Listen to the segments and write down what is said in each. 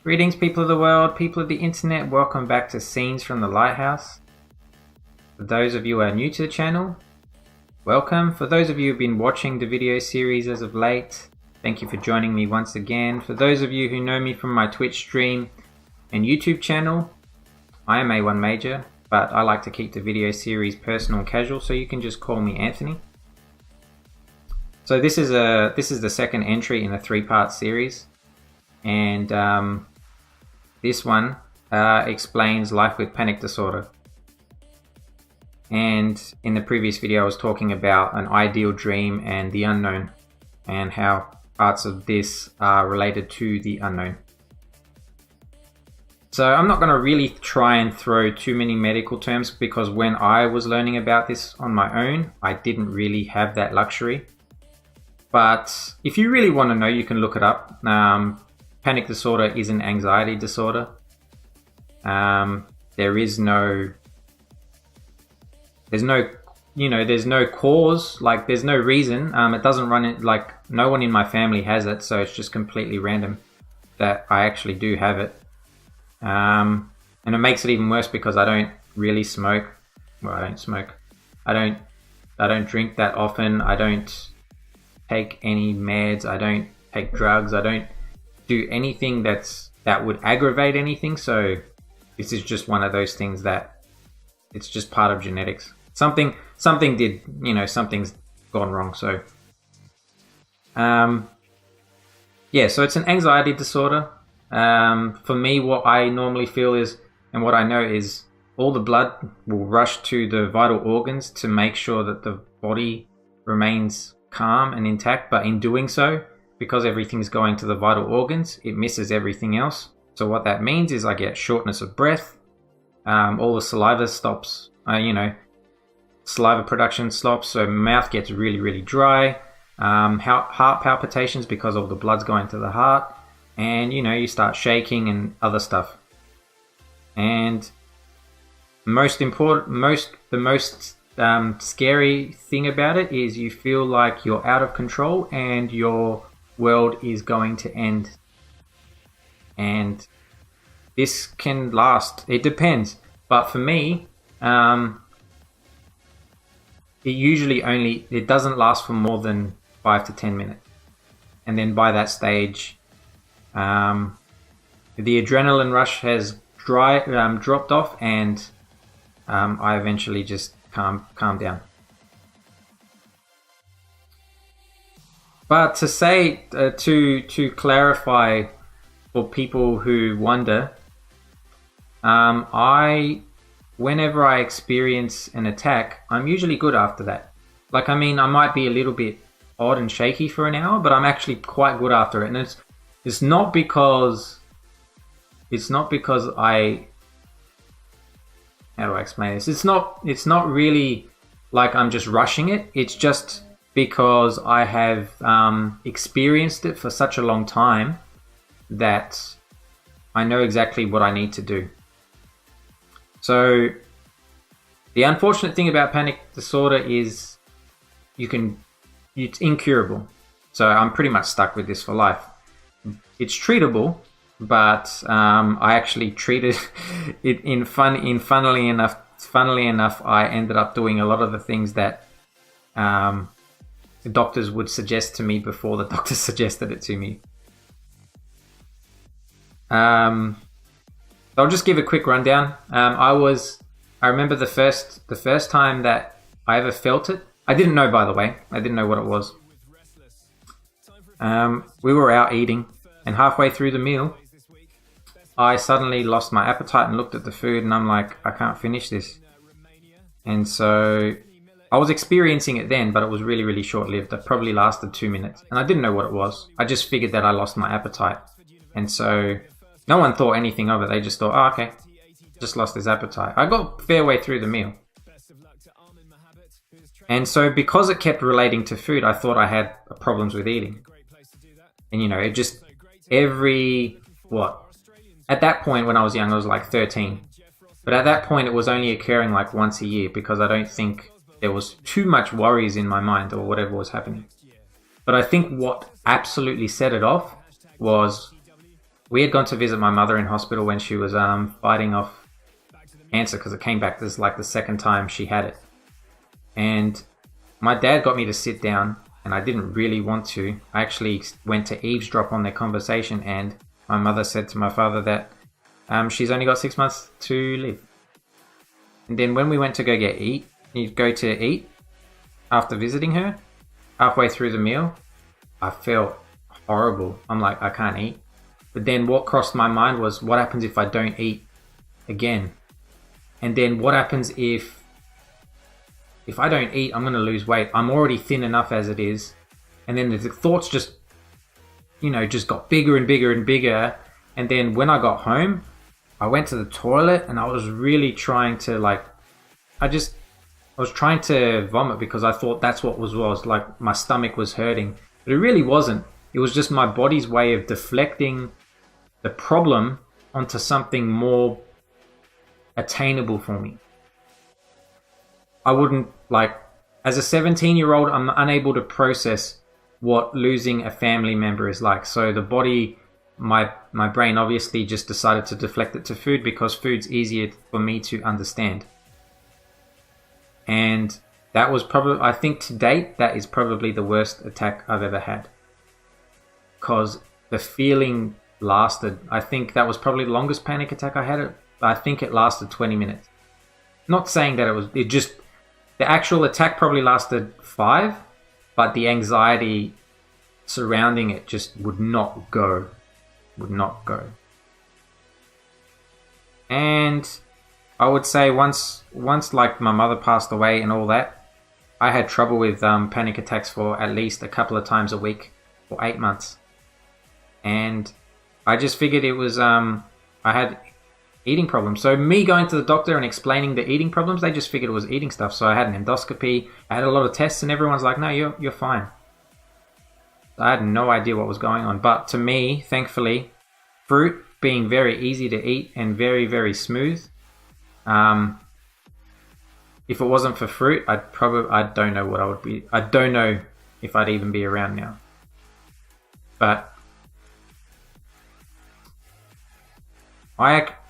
Greetings, people of the world, people of the internet. Welcome back to Scenes from the Lighthouse. For those of you who are new to the channel, welcome. For those of you who have been watching the video series as of late, thank you for joining me once again. For those of you who know me from my Twitch stream and YouTube channel, I am A1 Major, but I like to keep the video series personal and casual, so you can just call me Anthony. So this is the second entry in a 3-part series, and this one explains life with panic disorder. And in the previous video I was talking about an ideal dream and the unknown, and how parts of this are related to the unknown. So I'm not going to really try and throw too many medical terms, because when I was learning about this on my own, I didn't really have that luxury. But if you really want to know, you can look it up. Panic disorder is an anxiety disorder. There's no cause, like there's no reason. It doesn't run it, like no one in my family has it, so it's just completely random that I actually do have it. And it makes it even worse because I don't really smoke. Well, I don't smoke. I don't drink that often. I don't take any meds. I don't take drugs. I don't do anything that would aggravate anything. So this is just one of those things that it's just part of genetics. Something did, something's gone wrong. So yeah, so it's an anxiety disorder. For me, what I normally feel is, and what I know is, all the blood will rush to the vital organs to make sure that the body remains calm and intact. But in doing so, because everything's going to the vital organs, it misses everything else. So what that means is I get shortness of breath. All the saliva stops, saliva production stops. So mouth gets really, really dry. Heart palpitations because all the blood's going to the heart. And, you start shaking and other stuff. And the most scary thing about it is you feel like you're out of control and your world is going to end. And this can last. It depends. But for me, it doesn't last for more than 5 to 10 minutes. And then by that stage, the adrenaline rush has dropped off, and I eventually just calm down. But to say, to clarify for people who wonder, whenever I experience an attack, I'm usually good after that. I might be a little bit odd and shaky for an hour, but I'm actually quite good after it. And it's not because how do I explain this? It's not really like I'm just rushing it. It's just because I have experienced it for such a long time that I know exactly what I need to do. So the unfortunate thing about panic disorder is it's incurable. So I'm pretty much stuck with this for life. It's treatable, but I actually treated it funnily enough, I ended up doing a lot of the things that the doctors would suggest to me before the doctors suggested it to me. I'll just give a quick rundown. I remember the first time that I ever felt it. I didn't know, by the way. I didn't know what it was. We were out eating, and halfway through the meal, I suddenly lost my appetite and looked at the food, and I'm like, I can't finish this. And so I was experiencing it then, but it was really, really short-lived. It probably lasted 2 minutes, and I didn't know what it was. I just figured that I lost my appetite. And so no one thought anything of it. They just thought, oh, okay, just lost his appetite. I got a fair way through the meal. And so because it kept relating to food, I thought I had problems with eating. And, it just at that point when I was young, I was like 13. But at that point, it was only occurring like once a year, because I don't think there was too much worries in my mind or whatever was happening. But I think what absolutely set it off was we had gone to visit my mother in hospital when she was fighting off cancer because it came back. This is like the second time she had it. And my dad got me to sit down, and I didn't really want to. I actually went to eavesdrop on their conversation, and my mother said to my father that she's only got 6 months to live. And then when we went to go to eat after visiting her, halfway through the meal, I felt horrible. I'm like, I can't eat. But then what crossed my mind was, what happens if I don't eat again? And then what happens if I don't eat, I'm going to lose weight. I'm already thin enough as it is. And then the thoughts just got bigger and bigger and bigger. And then when I got home, I went to the toilet and I was really trying to I was trying to vomit because I thought that's what was like my stomach was hurting. But it really wasn't. It was just my body's way of deflecting the problem onto something more attainable for me. I wouldn't as a 17-year-old, I'm unable to process what losing a family member is like. So the body, my brain obviously just decided to deflect it to food because food's easier for me to understand. And that was probably, I think to date, that is probably the worst attack I've ever had. Because the feeling lasted, I think that was probably the longest panic attack I had. I think it lasted 20 minutes. Not saying that the actual attack probably lasted 5, but the anxiety surrounding it just would not go. And I would say once like my mother passed away and all that, I had trouble with panic attacks for at least a couple of times a week for 8 months. And I just figured it was, I had eating problems. So me going to the doctor and explaining the eating problems, they just figured it was eating stuff. So I had an endoscopy, I had a lot of tests, and everyone's like, no, you're fine. I had no idea what was going on. But to me, thankfully, fruit being very easy to eat and very, very smooth, if it wasn't for fruit, I don't know what I would be. I don't know if I'd even be around now. But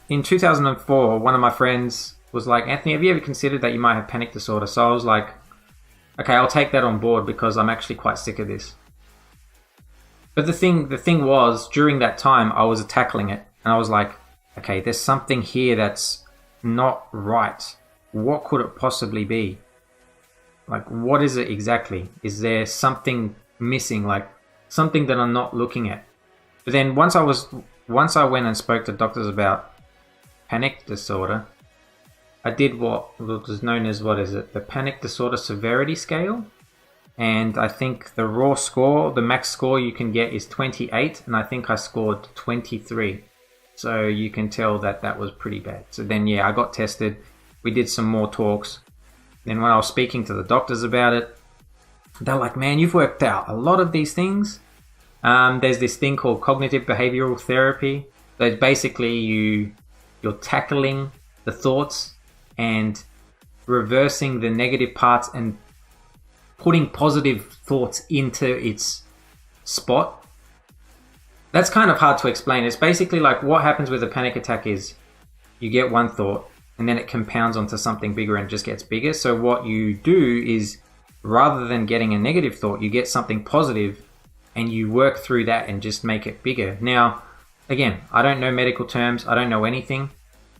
in 2004, one of my friends was like, Anthony, have you ever considered that you might have panic disorder? So I was like, okay, I'll take that on board because I'm actually quite sick of this. But the thing was, during that time, I was tackling it, and I was like, okay, there's something here that's not right. What could it possibly be? Like, what is it exactly? Is there something missing, like something that I'm not looking at? But then once I went and spoke to doctors about panic disorder, I did what was known as, the Panic Disorder Severity Scale. And I think the raw score, the max score you can get is 28, and I think I scored 23. So you can tell that was pretty bad. So then, yeah, I got tested. We did some more talks. Then when I was speaking to the doctors about it, they're like, man, you've worked out a lot of these things. There's this thing called cognitive behavioral therapy. So basically you're tackling the thoughts and reversing the negative parts and putting positive thoughts into its spot. That's kind of hard to explain. It's basically like what happens with a panic attack is you get one thought and then it compounds onto something bigger and just gets bigger. So what you do is, rather than getting a negative thought, you get something positive and you work through that and just make it bigger. Now, again, I don't know medical terms. I don't know anything.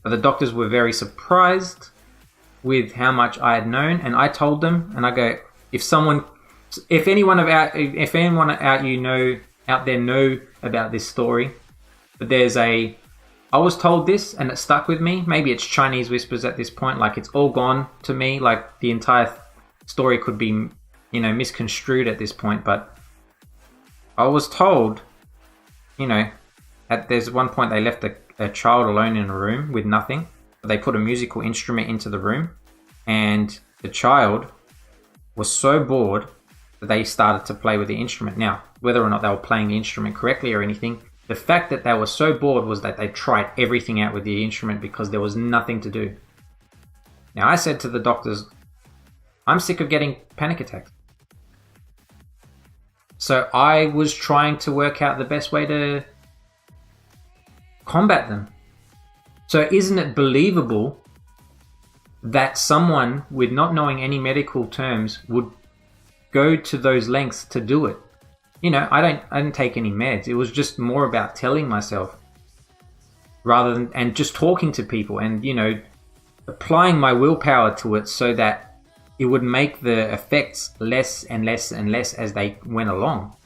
But the doctors were very surprised with how much I had known. And I told them, and I go, if anyone out there know about this story, but I was told this and it stuck with me. Maybe it's Chinese whispers at this point, like it's all gone to me, like the entire story could be, misconstrued at this point. But I was told, there's one point they left a child alone in a room with nothing. They put a musical instrument into the room, and the child was so bored that they started to play with the instrument. Now, whether or not they were playing the instrument correctly or anything, the fact that they were so bored was that they tried everything out with the instrument because there was nothing to do. Now, I said to the doctors, I'm sick of getting panic attacks. So I was trying to work out the best way to combat them. So isn't it believable that someone with not knowing any medical terms would go to those lengths to do it? I didn't take any meds. It was just more about telling myself rather than, and just talking to people and, applying my willpower to it so that it would make the effects less and less and less as they went along.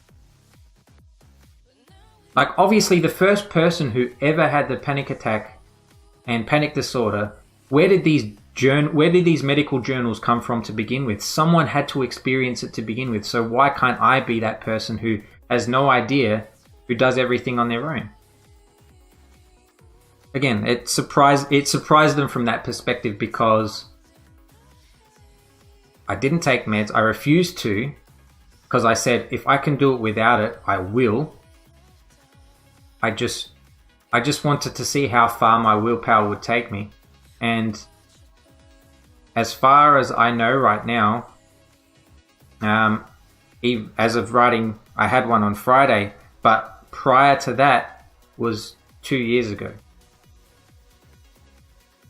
Like, obviously, the first person who ever had the panic attack and panic disorder, where did these medical journals come from to begin with? Someone had to experience it to begin with. So why can't I be that person who has no idea, who does everything on their own? Again, it surprised them from that perspective because I didn't take meds. I refused to because I said, if I can do it without it, I will. I just wanted to see how far my willpower would take me. And as far as I know right now, as of writing, I had one on Friday, but prior to that was 2 years ago.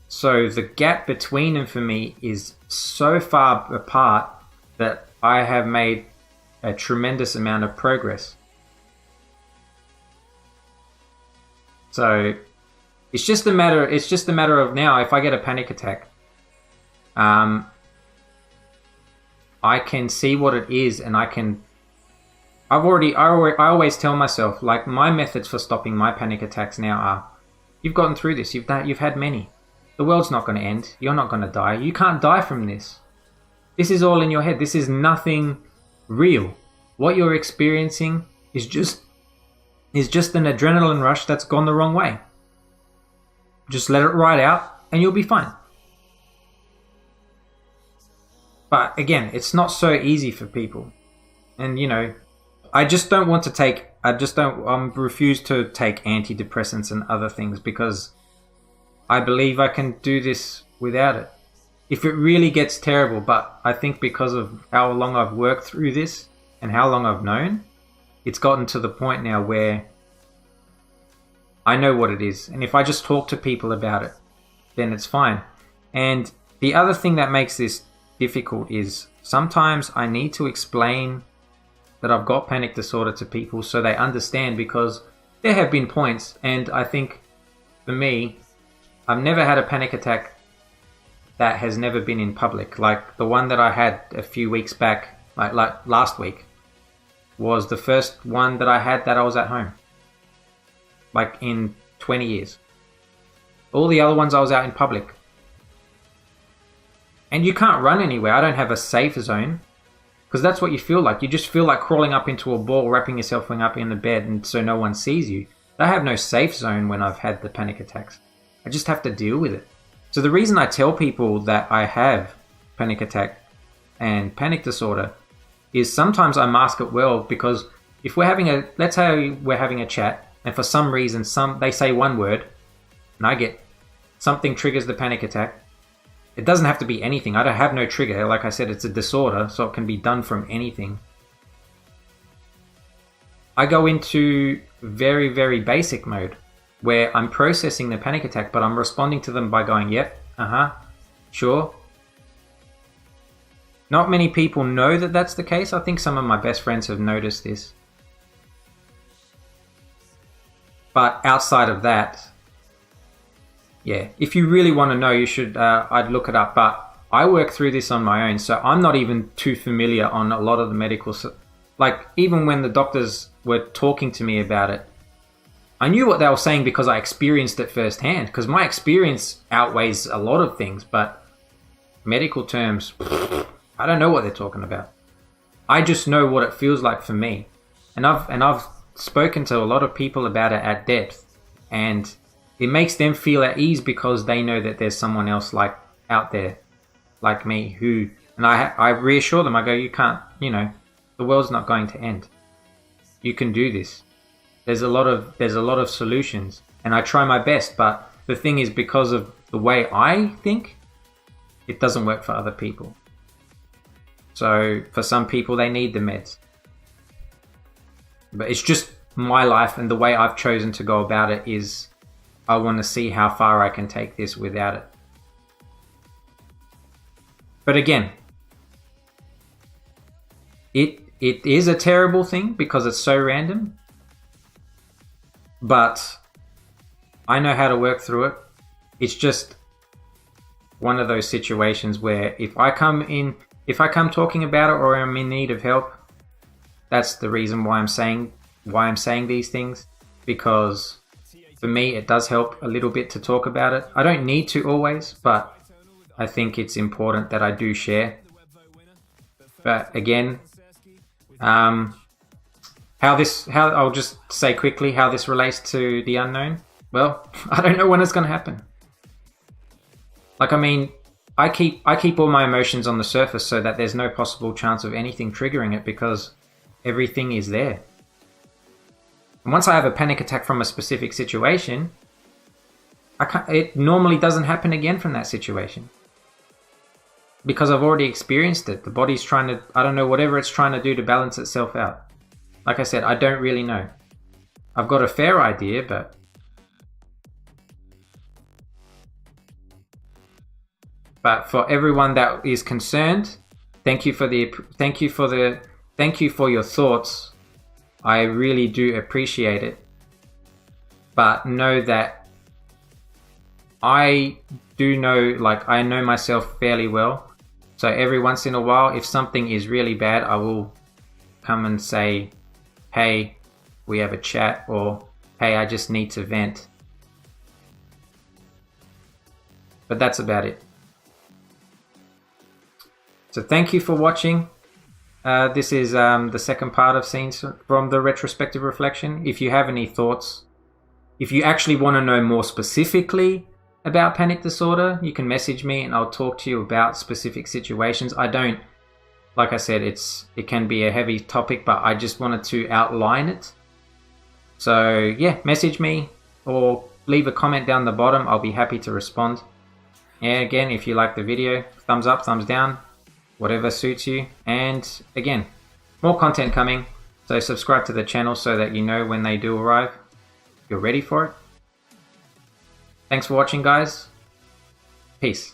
So the gap between them for me is so far apart that I have made a tremendous amount of progress. So it's just a matter of now, if I get a panic attack, I can see what it is, and I always tell myself, like, my methods for stopping my panic attacks now are, you've gotten through this, you've had many. The world's not going to end. You're not going to die. You can't die from this. This is all in your head. This is nothing real. What you're experiencing is just an adrenaline rush that's gone the wrong way. Just let it ride out and you'll be fine. But again, it's not so easy for people. And I refuse to take antidepressants and other things because I believe I can do this without it. If it really gets terrible, but I think because of how long I've worked through this and how long I've known, it's gotten to the point now where I know what it is. And if I just talk to people about it, then it's fine. And the other thing that makes this difficult is sometimes I need to explain that I've got panic disorder to people so they understand, because there have been points, and I think for me, I've never had a panic attack that has never been in public. Like the one that I had a few weeks back, like last week, was the first one that I had that I was at home. Like in 20 years. All the other ones I was out in public. And you can't run anywhere. I don't have a safe zone. Because that's what you feel like. You just feel like crawling up into a ball, wrapping yourself up in the bed, and so no one sees you. I have no safe zone when I've had the panic attacks. I just have to deal with it. So the reason I tell people that I have panic attack and panic disorder is sometimes I mask it well, because if let's say we're having a chat, and for some reason they say one word and I get something triggers the panic attack. It doesn't have to be anything. I don't have no trigger. Like I said, it's a disorder, so it can be done from anything. I go into very, very basic mode where I'm processing the panic attack, but I'm responding to them by going, yep, sure. Not many people know that that's the case. I think some of my best friends have noticed this. But outside of that, yeah, if you really want to know, you should, I'd look it up. But I work through this on my own, so I'm not even too familiar on a lot of the medical... Like, even when the doctors were talking to me about it, I knew what they were saying because I experienced it firsthand, because my experience outweighs a lot of things, but medical terms, I don't know what they're talking about. I just know what it feels like for me. And I've spoken to a lot of people about it at depth, and it makes them feel at ease because they know that there's someone else out there like me who, and I reassure them. I go, you can't, the world's not going to end. You can do this. There's a lot of solutions, and I try my best, but the thing is, because of the way I think, it doesn't work for other people. So for some people, they need the meds. But it's just my life, and the way I've chosen to go about it is I want to see how far I can take this without it. But again, it is a terrible thing because it's so random. But I know how to work through it. It's just one of those situations where if I come talking about it or I'm in need of help, that's the reason why I'm saying these things, because for me it does help a little bit to talk about it. I don't need to always, but I think it's important that I do share. But again, I'll just say quickly how this relates to the unknown. Well, I don't know when it's going to happen. Like, I mean, I keep all my emotions on the surface so that there's no possible chance of anything triggering it, because everything is there. And once I have a panic attack from a specific situation, it normally doesn't happen again from that situation, because I've already experienced it. The body's trying to, I don't know, whatever it's trying to do to balance itself out. Like I said, I don't really know. I've got a fair idea, but for everyone that is concerned, thank you for your thoughts. I really do appreciate it. But know that I do know, like, I know myself fairly well. So every once in a while, if something is really bad, I will come and say, hey, we have a chat, or hey, I just need to vent. But that's about it. So thank you for watching. This is the second part of Scenes from the Retrospective Reflection. If you have any thoughts, if you actually want to know more specifically about panic disorder, you can message me and I'll talk to you about specific situations. I don't, like I said, it can be a heavy topic, but I just wanted to outline it. So yeah, message me or leave a comment down the bottom. I'll be happy to respond. And again, if you like the video, thumbs up, thumbs down, whatever suits you. And again, more content coming. So subscribe to the channel so that you know when they do arrive. You're ready for it. Thanks for watching, guys. Peace.